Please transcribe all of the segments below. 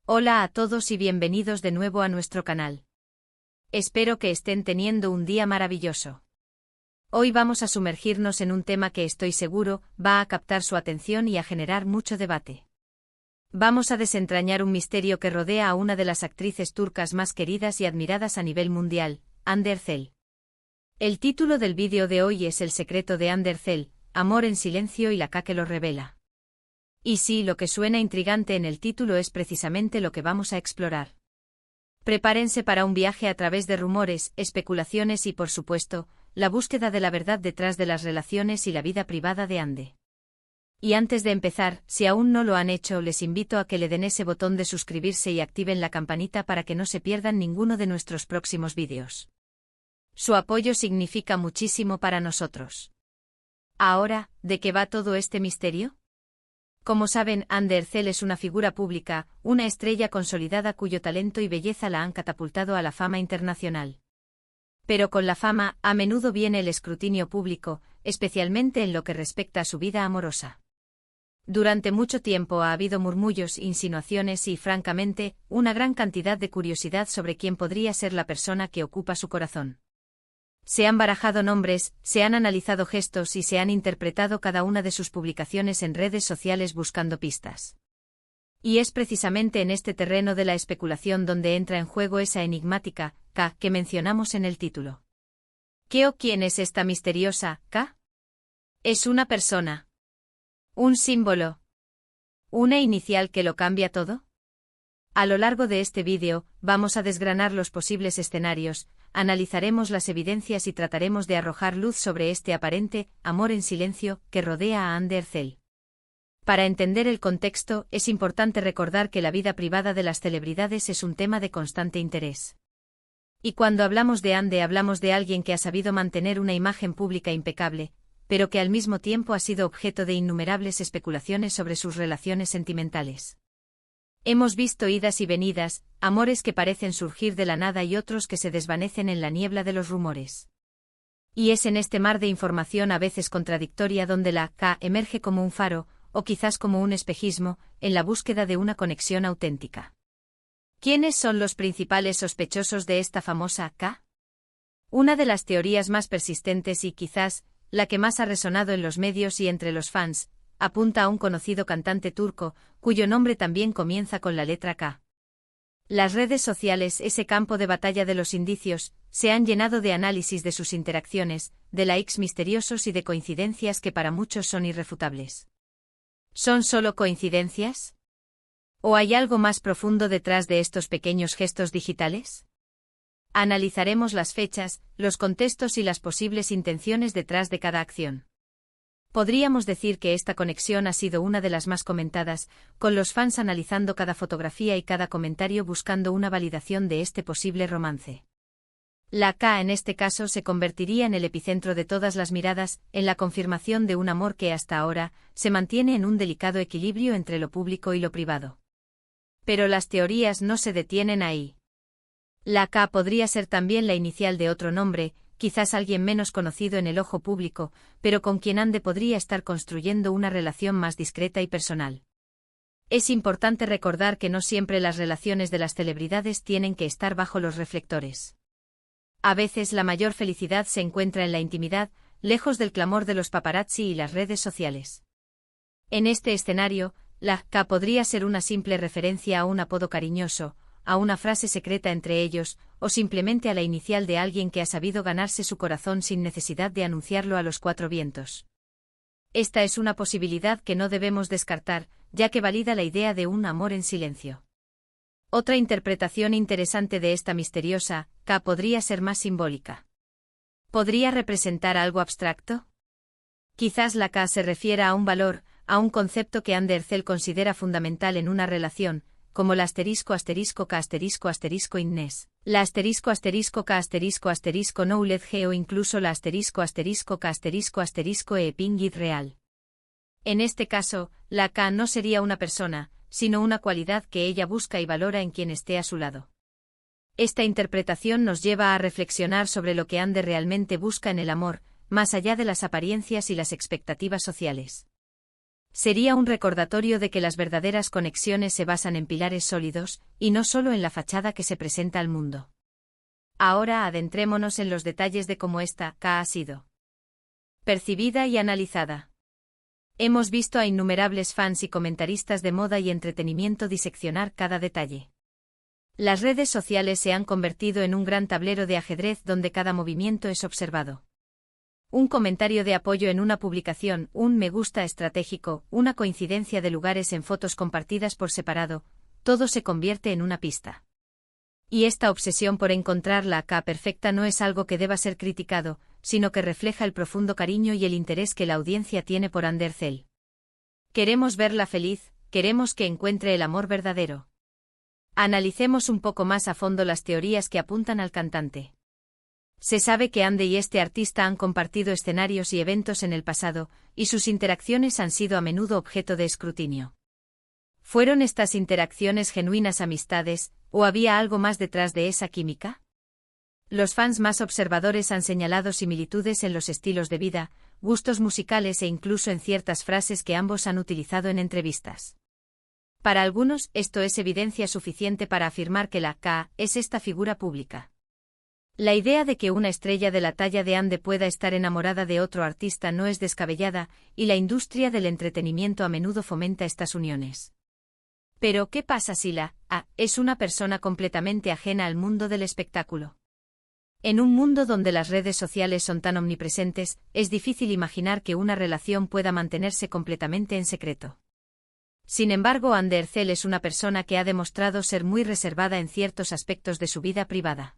Hola a todos y bienvenidos de nuevo a nuestro canal. Espero que estén teniendo un día maravilloso. Hoy vamos a sumergirnos en un tema que estoy seguro va a captar su atención y a generar mucho debate. Vamos a desentrañar un misterio que rodea a una de las actrices turcas más queridas y admiradas a nivel mundial, Hande Erçel. El título del vídeo de hoy es El secreto de Hande Erçel, amor en silencio y la K que lo revela. Y sí, lo que suena intrigante en el título es precisamente lo que vamos a explorar. Prepárense para un viaje a través de rumores, especulaciones y, por supuesto, la búsqueda de la verdad detrás de las relaciones y la vida privada de Hande. Y antes de empezar, si aún no lo han hecho, les invito a que le den ese botón de suscribirse y activen la campanita para que no se pierdan ninguno de nuestros próximos vídeos. Su apoyo significa muchísimo para nosotros. Ahora, ¿de qué va todo este misterio? Como saben, Hande Erçel es una figura pública, una estrella consolidada cuyo talento y belleza la han catapultado a la fama internacional. Pero con la fama, a menudo viene el escrutinio público, especialmente en lo que respecta a su vida amorosa. Durante mucho tiempo ha habido murmullos, insinuaciones y, francamente, una gran cantidad de curiosidad sobre quién podría ser la persona que ocupa su corazón. Se han barajado nombres, se han analizado gestos y se han interpretado cada una de sus publicaciones en redes sociales buscando pistas. Y es precisamente en este terreno de la especulación donde entra en juego esa enigmática K que mencionamos en el título. ¿Qué o quién es esta misteriosa K? ¿Es una persona? ¿Un símbolo? ¿Una inicial que lo cambia todo? A lo largo de este vídeo, vamos a desgranar los posibles escenarios, analizaremos las evidencias y trataremos de arrojar luz sobre este aparente amor en silencio que rodea a Hande Erçel. Para entender el contexto, es importante recordar que la vida privada de las celebridades es un tema de constante interés. Y cuando hablamos de Hande hablamos de alguien que ha sabido mantener una imagen pública impecable, pero que al mismo tiempo ha sido objeto de innumerables especulaciones sobre sus relaciones sentimentales. Hemos visto idas y venidas, amores que parecen surgir de la nada y otros que se desvanecen en la niebla de los rumores. Y es en este mar de información a veces contradictoria donde la K emerge como un faro, o quizás como un espejismo, en la búsqueda de una conexión auténtica. ¿Quiénes son los principales sospechosos de esta famosa K? Una de las teorías más persistentes y quizás la que más ha resonado en los medios y entre los fans, apunta a un conocido cantante turco, cuyo nombre también comienza con la letra K. Las redes sociales, ese campo de batalla de los indicios, se han llenado de análisis de sus interacciones, de likes misteriosos y de coincidencias que para muchos son irrefutables. ¿Son solo coincidencias? ¿O hay algo más profundo detrás de estos pequeños gestos digitales? Analizaremos las fechas, los contextos y las posibles intenciones detrás de cada acción. Podríamos decir que esta conexión ha sido una de las más comentadas, con los fans analizando cada fotografía y cada comentario buscando una validación de este posible romance. La K en este caso se convertiría en el epicentro de todas las miradas, en la confirmación de un amor que hasta ahora se mantiene en un delicado equilibrio entre lo público y lo privado. Pero las teorías no se detienen ahí. La K podría ser también la inicial de otro nombre, quizás alguien menos conocido en el ojo público, pero con quien Hande podría estar construyendo una relación más discreta y personal. Es importante recordar que no siempre las relaciones de las celebridades tienen que estar bajo los reflectores. A veces la mayor felicidad se encuentra en la intimidad, lejos del clamor de los paparazzi y las redes sociales. En este escenario, la K podría ser una simple referencia a un apodo cariñoso, a una frase secreta entre ellos, o simplemente a la inicial de alguien que ha sabido ganarse su corazón sin necesidad de anunciarlo a los cuatro vientos. Esta es una posibilidad que no debemos descartar, ya que valida la idea de un amor en silencio. Otra interpretación interesante de esta misteriosa K podría ser más simbólica. ¿Podría representar algo abstracto? Quizás la K se refiera a un valor, a un concepto que Hande Erçel considera fundamental en una relación, como la ***K*** innes, la ***K*** knowledge G o incluso la ***K*** pingid real. En este caso, la K no sería una persona, sino una cualidad que ella busca y valora en quien esté a su lado. Esta interpretación nos lleva a reflexionar sobre lo que Hande realmente busca en el amor, más allá de las apariencias y las expectativas sociales. Sería un recordatorio de que las verdaderas conexiones se basan en pilares sólidos, y no solo en la fachada que se presenta al mundo. Ahora adentrémonos en los detalles de cómo esta K ha sido percibida y analizada. Hemos visto a innumerables fans y comentaristas de moda y entretenimiento diseccionar cada detalle. Las redes sociales se han convertido en un gran tablero de ajedrez donde cada movimiento es observado. Un comentario de apoyo en una publicación, un me gusta estratégico, una coincidencia de lugares en fotos compartidas por separado, todo se convierte en una pista. Y esta obsesión por encontrar la K perfecta no es algo que deba ser criticado, sino que refleja el profundo cariño y el interés que la audiencia tiene por Undercell. Queremos verla feliz, queremos que encuentre el amor verdadero. Analicemos un poco más a fondo las teorías que apuntan al cantante. Se sabe que Ande y este artista han compartido escenarios y eventos en el pasado, y sus interacciones han sido a menudo objeto de escrutinio. ¿Fueron estas interacciones genuinas amistades, o había algo más detrás de esa química? Los fans más observadores han señalado similitudes en los estilos de vida, gustos musicales e incluso en ciertas frases que ambos han utilizado en entrevistas. Para algunos, esto es evidencia suficiente para afirmar que la K es esta figura pública. La idea de que una estrella de la talla de Ande pueda estar enamorada de otro artista no es descabellada, y la industria del entretenimiento a menudo fomenta estas uniones. Pero, ¿qué pasa si la A es una persona completamente ajena al mundo del espectáculo? En un mundo donde las redes sociales son tan omnipresentes, es difícil imaginar que una relación pueda mantenerse completamente en secreto. Sin embargo, Undercell es una persona que ha demostrado ser muy reservada en ciertos aspectos de su vida privada.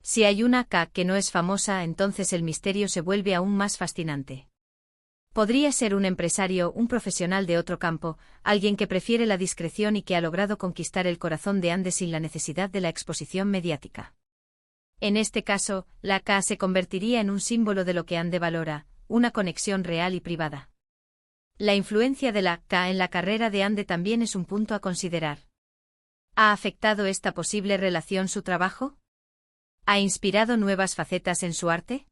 Si hay una K que no es famosa, entonces el misterio se vuelve aún más fascinante. Podría ser un empresario, un profesional de otro campo, alguien que prefiere la discreción y que ha logrado conquistar el corazón de Ande sin la necesidad de la exposición mediática. En este caso, la K se convertiría en un símbolo de lo que Ande valora, una conexión real y privada. La influencia de la K en la carrera de Ande también es un punto a considerar. ¿Ha afectado esta posible relación su trabajo? ¿Ha inspirado nuevas facetas en su arte?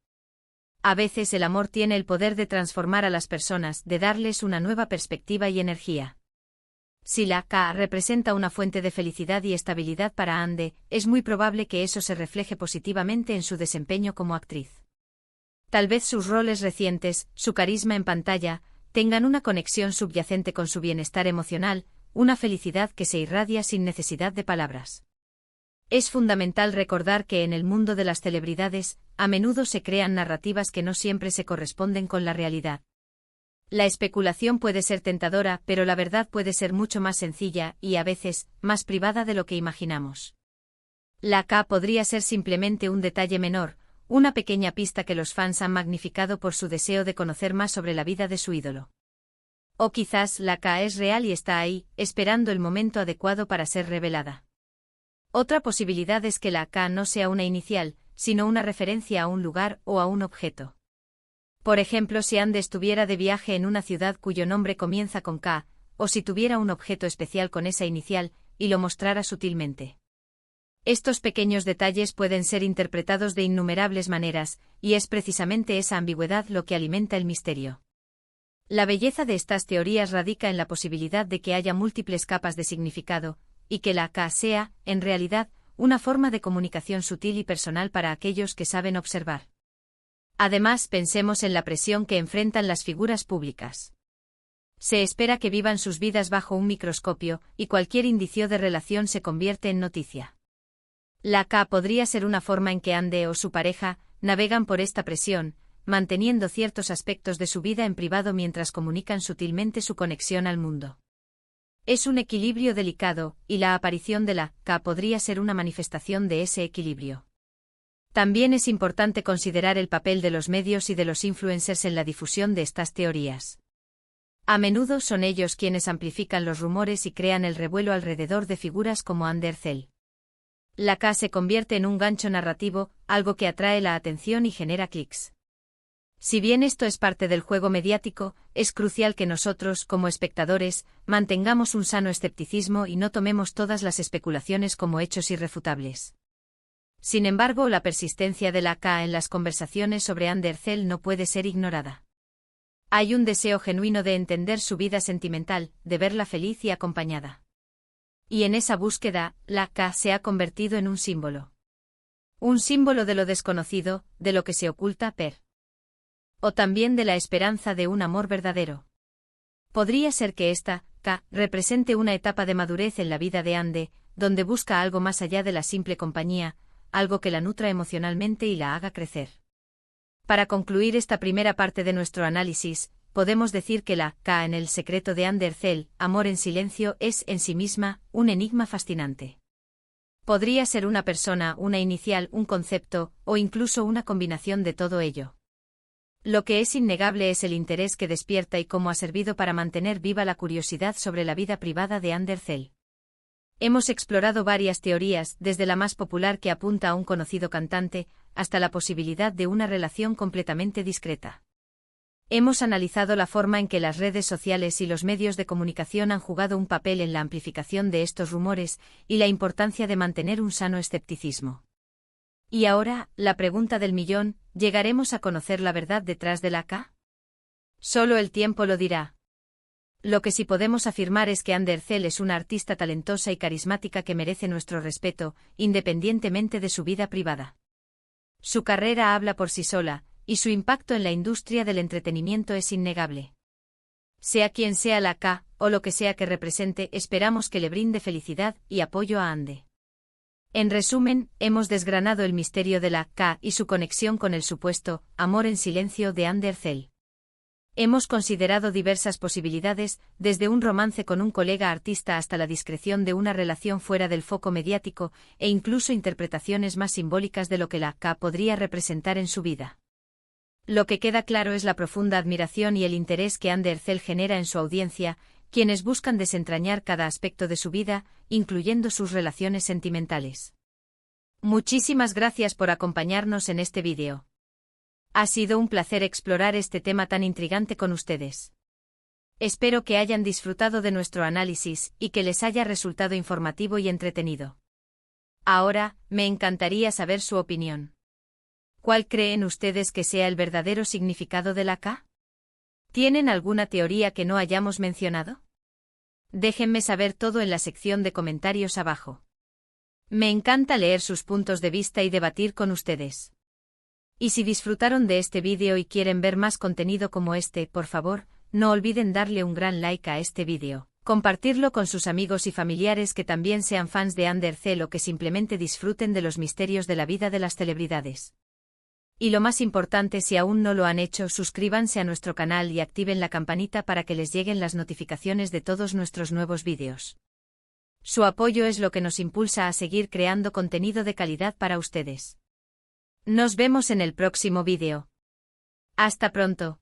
A veces el amor tiene el poder de transformar a las personas, de darles una nueva perspectiva y energía. Si la K representa una fuente de felicidad y estabilidad para Ande, es muy probable que eso se refleje positivamente en su desempeño como actriz. Tal vez sus roles recientes, su carisma en pantalla, tengan una conexión subyacente con su bienestar emocional, una felicidad que se irradia sin necesidad de palabras. Es fundamental recordar que en el mundo de las celebridades, a menudo se crean narrativas que no siempre se corresponden con la realidad. La especulación puede ser tentadora, pero la verdad puede ser mucho más sencilla y, a veces, más privada de lo que imaginamos. La K podría ser simplemente un detalle menor, una pequeña pista que los fans han magnificado por su deseo de conocer más sobre la vida de su ídolo. O quizás la K es real y está ahí, esperando el momento adecuado para ser revelada. Otra posibilidad es que la K no sea una inicial, sino una referencia a un lugar o a un objeto. Por ejemplo, si Ande estuviera de viaje en una ciudad cuyo nombre comienza con K, o si tuviera un objeto especial con esa inicial, y lo mostrara sutilmente. Estos pequeños detalles pueden ser interpretados de innumerables maneras, y es precisamente esa ambigüedad lo que alimenta el misterio. La belleza de estas teorías radica en la posibilidad de que haya múltiples capas de significado, y que la K sea, en realidad, una forma de comunicación sutil y personal para aquellos que saben observar. Además, pensemos en la presión que enfrentan las figuras públicas. Se espera que vivan sus vidas bajo un microscopio, y cualquier indicio de relación se convierte en noticia. La K podría ser una forma en que Ande o su pareja navegan por esta presión, manteniendo ciertos aspectos de su vida en privado mientras comunican sutilmente su conexión al mundo. Es un equilibrio delicado, y la aparición de la K podría ser una manifestación de ese equilibrio. También es importante considerar el papel de los medios y de los influencers en la difusión de estas teorías. A menudo son ellos quienes amplifican los rumores y crean el revuelo alrededor de figuras como Undercell. La K se convierte en un gancho narrativo, algo que atrae la atención y genera clics. Si bien esto es parte del juego mediático, es crucial que nosotros, como espectadores, mantengamos un sano escepticismo y no tomemos todas las especulaciones como hechos irrefutables. Sin embargo, la persistencia de la K en las conversaciones sobre Undercell no puede ser ignorada. Hay un deseo genuino de entender su vida sentimental, de verla feliz y acompañada. Y en esa búsqueda, la K se ha convertido en un símbolo. Un símbolo de lo desconocido, de lo que se oculta, o también de la esperanza de un amor verdadero. Podría ser que esta K represente una etapa de madurez en la vida de Ande, donde busca algo más allá de la simple compañía, algo que la nutra emocionalmente y la haga crecer. Para concluir esta primera parte de nuestro análisis, podemos decir que la K en el secreto de Ander Zell, amor en silencio, es en sí misma un enigma fascinante. Podría ser una persona, una inicial, un concepto, o incluso una combinación de todo ello. Lo que es innegable es el interés que despierta y cómo ha servido para mantener viva la curiosidad sobre la vida privada de Ander Zell. Hemos explorado varias teorías, desde la más popular que apunta a un conocido cantante, hasta la posibilidad de una relación completamente discreta. Hemos analizado la forma en que las redes sociales y los medios de comunicación han jugado un papel en la amplificación de estos rumores y la importancia de mantener un sano escepticismo. Y ahora, la pregunta del millón, ¿llegaremos a conocer la verdad detrás de la K? Solo el tiempo lo dirá. Lo que sí podemos afirmar es que Ander Zell es una artista talentosa y carismática que merece nuestro respeto, independientemente de su vida privada. Su carrera habla por sí sola, y su impacto en la industria del entretenimiento es innegable. Sea quien sea la K, o lo que sea que represente, esperamos que le brinde felicidad y apoyo a Ande. En resumen, hemos desgranado el misterio de la K y su conexión con el supuesto amor en silencio de Ander Zell. Hemos considerado diversas posibilidades, desde un romance con un colega artista hasta la discreción de una relación fuera del foco mediático, e incluso interpretaciones más simbólicas de lo que la K podría representar en su vida. Lo que queda claro es la profunda admiración y el interés que Ander Zell genera en su audiencia, quienes buscan desentrañar cada aspecto de su vida, incluyendo sus relaciones sentimentales. Muchísimas gracias por acompañarnos en este vídeo. Ha sido un placer explorar este tema tan intrigante con ustedes. Espero que hayan disfrutado de nuestro análisis y que les haya resultado informativo y entretenido. Ahora, me encantaría saber su opinión. ¿Cuál creen ustedes que sea el verdadero significado de la K? ¿Tienen alguna teoría que no hayamos mencionado? Déjenme saber todo en la sección de comentarios abajo. Me encanta leer sus puntos de vista y debatir con ustedes. Y si disfrutaron de este vídeo y quieren ver más contenido como este, por favor, no olviden darle un gran like a este vídeo, compartirlo con sus amigos y familiares que también sean fans de Ander Zell o que simplemente disfruten de los misterios de la vida de las celebridades. Y lo más importante, si aún no lo han hecho, suscríbanse a nuestro canal y activen la campanita para que les lleguen las notificaciones de todos nuestros nuevos vídeos. Su apoyo es lo que nos impulsa a seguir creando contenido de calidad para ustedes. Nos vemos en el próximo vídeo. Hasta pronto.